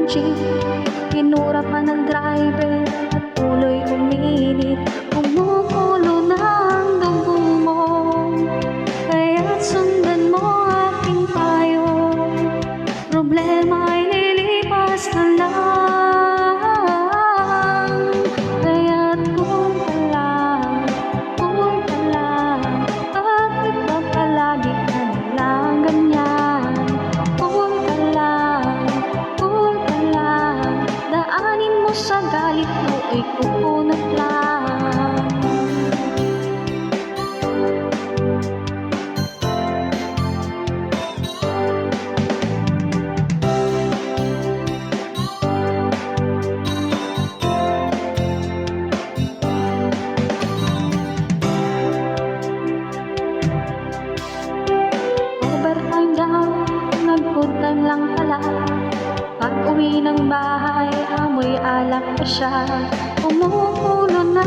jeep. Pinura pa ng driver at tuloy uminit. Kumukulo na ang dugo mo, kaya't sundan mo aking payo. Problema ay lilipas na lang, kaya't kung ka lang, bakit ba palagi ka nalang ganyan? Kung ka lang, daanin mo sa galit mo ay kukunat lang. Overtime daw, nagkutang lang pala. Pag uwi ng bahay, amoy alak pa siya. Kumukulo na